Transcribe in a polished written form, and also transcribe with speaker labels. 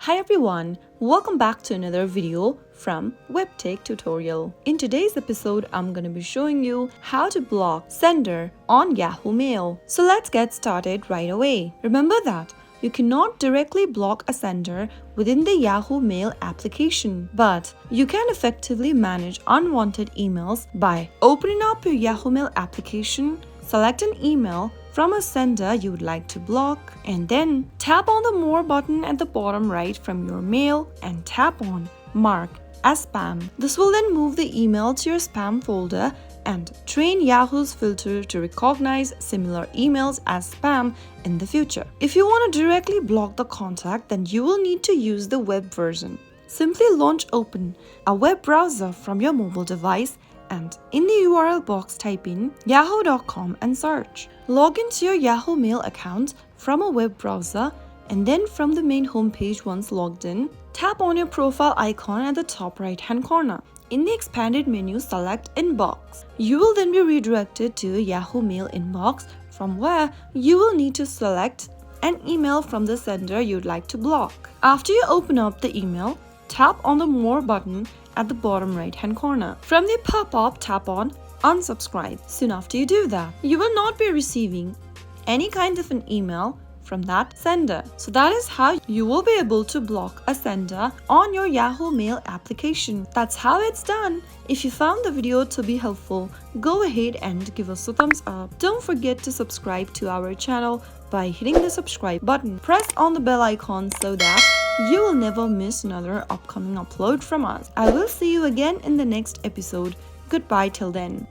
Speaker 1: Hi everyone, welcome back to another video from Webtech Tutorial. In today's episode, I'm going to be showing you how to block sender on Yahoo Mail. So let's get started right away. Remember that you cannot directly block a sender within the Yahoo Mail application, but you can effectively manage unwanted emails by opening up your Yahoo Mail application, select an email from a sender you would like to block, and then tap on the More button at the bottom right from your mail and tap on Mark as Spam. This will then move the email to your spam folder and train Yahoo's filter to recognize similar emails as spam in the future. If you want to directly block the contact, then you will need to use the web version. Simply launch open a web browser from your mobile device and in the URL box type in yahoo.com and search. Log into your Yahoo Mail account from a web browser, and then from the main homepage once logged in, tap on your profile icon at the top right hand corner. In the expanded menu, select Inbox. You will then be redirected to a Yahoo Mail inbox, from where you will need to select an email from the sender you'd like to block. After you open up the email, tap on the More button at the bottom right hand corner. From the pop-up, tap on Unsubscribe. Soon after you do that, you will not be receiving any kind of an email from that sender. So that is how you will be able to block a sender on your Yahoo Mail application. That's how it's done. If you found the video to be helpful, go ahead and give us a thumbs up. Don't forget to subscribe to our channel by hitting the subscribe button. Press on the bell icon so that you will never miss another upcoming upload from us. I will see you again in the next episode. Goodbye till then.